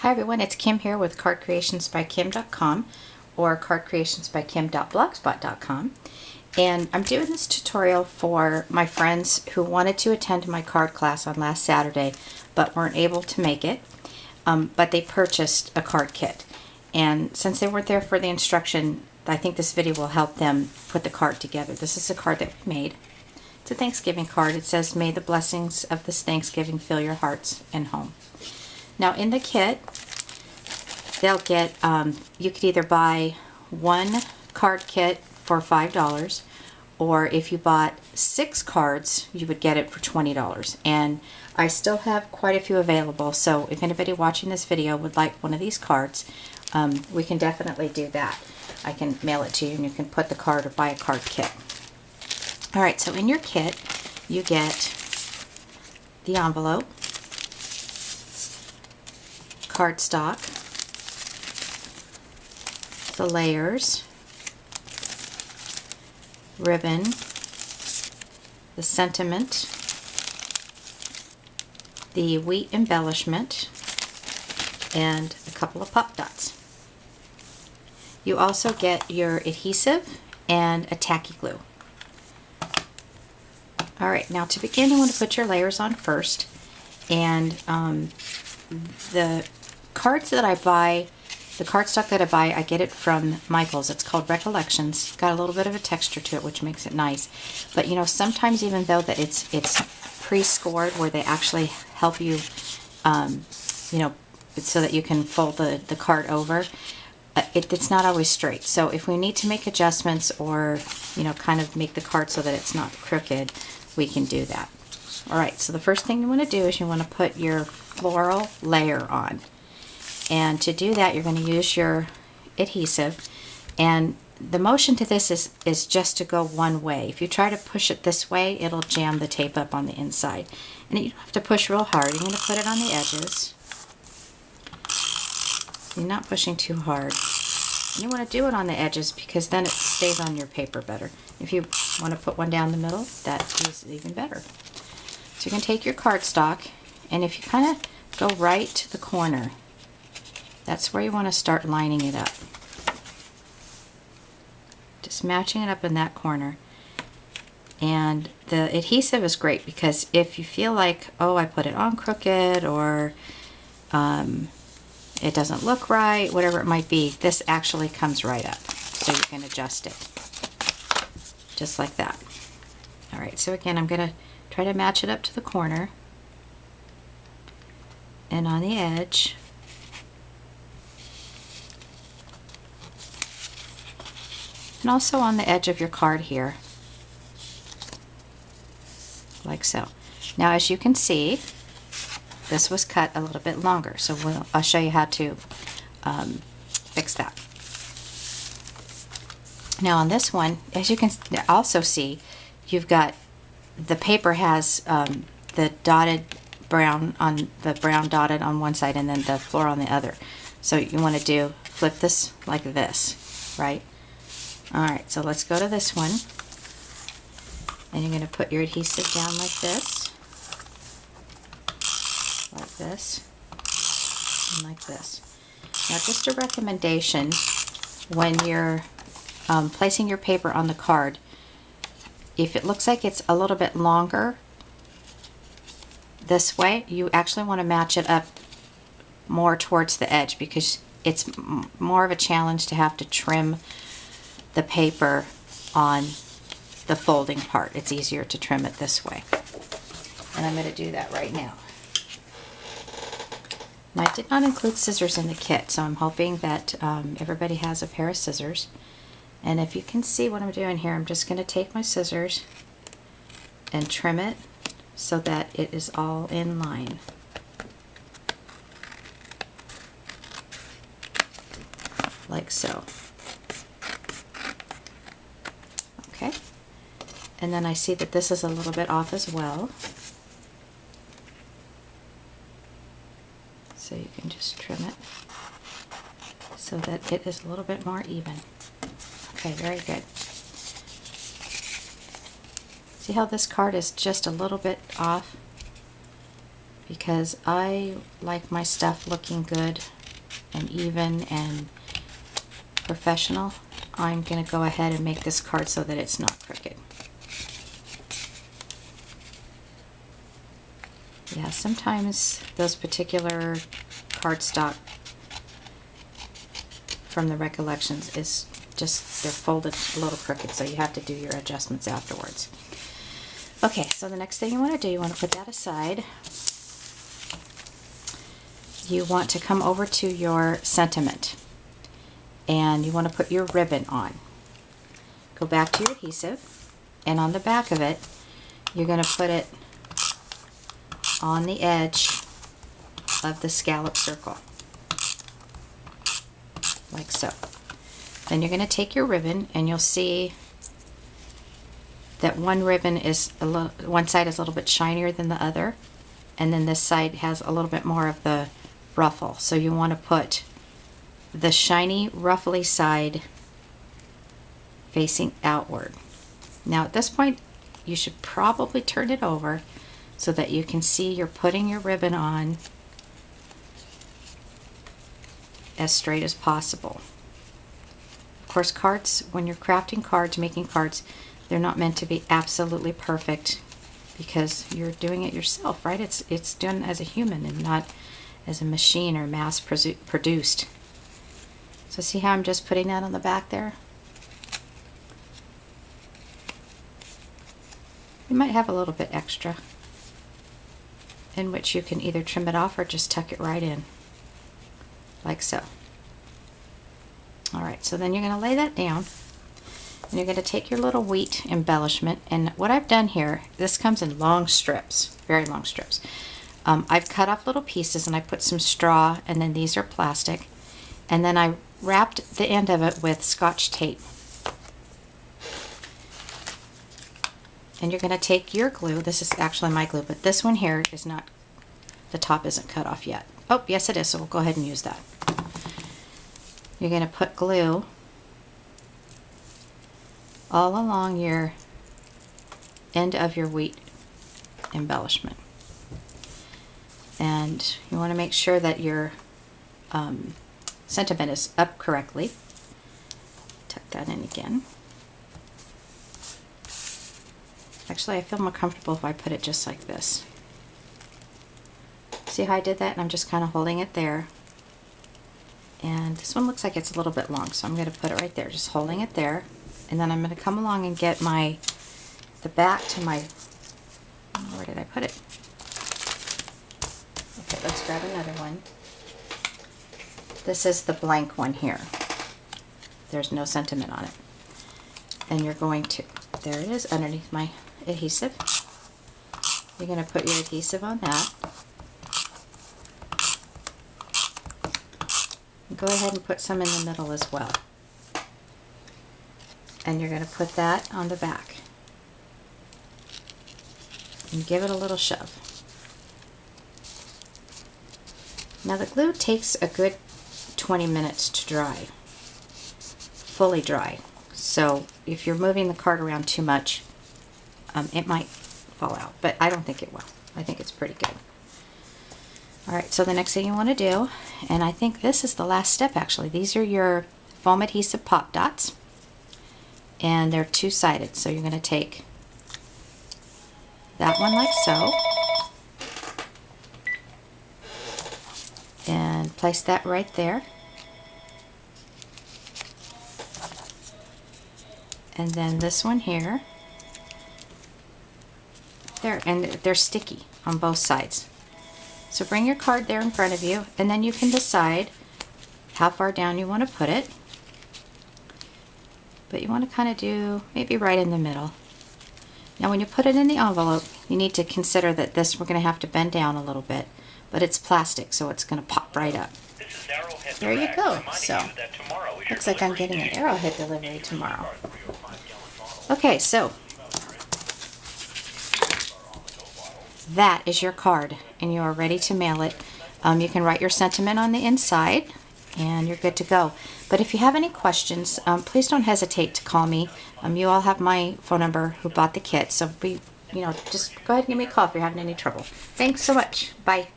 Hi everyone, it's Kim here with cardcreationsbykim.com or cardcreationsbykim.blogspot.com, and I'm doing this tutorial for my friends who wanted to attend my card class on last Saturday but weren't able to make it, but they purchased a card kit. And since they weren't there for the instruction, I think this video will help them put the card together. This is a card that we made. It's a Thanksgiving card. It says, "May the blessings of this Thanksgiving fill your hearts and home." Now in the kit, they'll get, you could either buy one card kit for $5, or if you bought 6 cards, you would get it for $20. And I still have quite a few available, so if anybody watching this video would like one of these cards, we can definitely do that. I can mail it to you and you can put the card or buy a card kit. Alright, so in your kit, you get the envelope, cardstock, the layers, ribbon, the sentiment, the wheat embellishment, and a couple of pop dots. You also get your adhesive and a tacky glue. Alright, now to begin, you want to put your layers on first, and the cards that I buy, the cardstock that I buy, I get it from Michaels. It's called Recollections. Got a little bit of a texture to it, which makes it nice. But you know, sometimes even though that it's pre-scored, where they actually help you, you know, so that you can fold the card over, it's not always straight. So if we need to make adjustments or, you know, kind of make the card so that it's not crooked, we can do that. Alright, so the first thing you want to do is you want to put your floral layer on. And to do that, you're going to use your adhesive. And the motion to this is just to go one way. If you try to push it this way, it'll jam the tape up on the inside. And you don't have to push real hard. You're going to put it on the edges. You're not pushing too hard. And you want to do it on the edges because then it stays on your paper better. If you want to put one down the middle, that is even better. So you can take your cardstock, and if you kind of go right to the corner, that's where you want to start lining it up. Just matching it up in that corner. And the adhesive is great because if you feel like, oh, I put it on crooked, or it doesn't look right, whatever it might be, this actually comes right up. So you can adjust it. Just like that. Alright, so again, I'm going to try to match it up to the corner. And on the edge. And also on the edge of your card here. Like so. Now as you can see, this was cut a little bit longer. So I'll show you how to fix that. Now on this one, as you can also see, you've got, the paper has the dotted brown on the brown dotted on one side and then the floral on the other. So you want to flip this like this, right? Alright, so let's go to this one. And you're going to put your adhesive down like this, and like this. Now just a recommendation, when you're placing your paper on the card, if it looks like it's a little bit longer this way, you actually want to match it up more towards the edge because it's more of a challenge to have to trim the paper on the folding part. It's easier to trim it this way. And I'm going to do that right now. Now I did not include scissors in the kit, so I'm hoping that everybody has a pair of scissors. And if you can see what I'm doing here, I'm just going to take my scissors and trim it so that it is all in line. Like so. Okay. And then I see that this is a little bit off as well. So you can just trim it so that it is a little bit more even. Okay, very good. See how this card is just a little bit off? because I like my stuff looking good and even and professional. I'm going to go ahead and make this card so that it's not crooked. Yeah, sometimes those particular cardstock from the Recollections is just, they're folded a little crooked, so you have to do your adjustments afterwards. Okay, so the next thing you want to do, you want to put that aside. You want to come over to your sentiment and you want to put your ribbon on. Go back to your adhesive, and on the back of it you're going to put it on the edge of the scallop circle, like so. Then you're going to take your ribbon and you'll see that one ribbon is one side is a little bit shinier than the other, and then this side has a little bit more of the ruffle. So you want to put the shiny ruffly side facing outward. Now at this point you should probably turn it over so that you can see you're putting your ribbon on as straight as possible. Of course, cards, when you're crafting cards, making cards, they're not meant to be absolutely perfect because you're doing it yourself, right? It's done as a human and not as a machine or mass produced. So see how I'm just putting that on the back there? You might have a little bit extra, in which you can either trim it off or just tuck it right in, like so. Alright, so then you're going to lay that down, and you're going to take your little wheat embellishment, and what I've done here, this comes in long strips, very long strips. I've cut off little pieces and I put some straw, and then these are plastic, and then I wrapped the end of it with Scotch tape. And you're going to take your glue, this is actually my glue, but this one here is not, the top isn't cut off yet. Oh, yes it is, so we'll go ahead and use that. You're going to put glue all along your end of your wheat embellishment. And you want to make sure that your sentiment is up correctly. Tuck that in again. Actually, I feel more comfortable if I put it just like this. See how I did that? And I'm just kind of holding it there. And this one looks like it's a little bit long, so I'm going to put it right there, just holding it there. And then I'm going to come along and get the back to my, where did I put it? Okay, let's grab another one. This is the blank one here. There's no sentiment on it. And you're going to, there it is underneath my adhesive. You're going to put your adhesive on that. Go ahead and put some in the middle as well. And you're going to put that on the back. And give it a little shove. Now the glue takes a good 20 minutes to dry. Fully dry. So if you're moving the card around too much, it might fall out. But I don't think it will. I think it's pretty good. Alright, so the next thing you want to do, and I think this is the last step actually, these are your foam adhesive pop dots, and they're two-sided, so you're going to take that one like so, and place that right there, and then this one here, there, and they're sticky on both sides. So bring your card there in front of you, and then you can decide how far down you want to put it. But you want to kind of do maybe right in the middle. Now when you put it in the envelope, you need to consider that this, we're going to have to bend down a little bit, but it's plastic, so it's going to pop right up. There you go. So looks like I'm getting an Arrowhead delivery tomorrow. Okay, so that is your card, and you are ready to mail it. You can write your sentiment on the inside, and you're good to go. But if you have any questions, please don't hesitate to call me. You all have my phone number who bought the kit, so be just go ahead and give me a call if you're having any trouble. Thanks so much. Bye.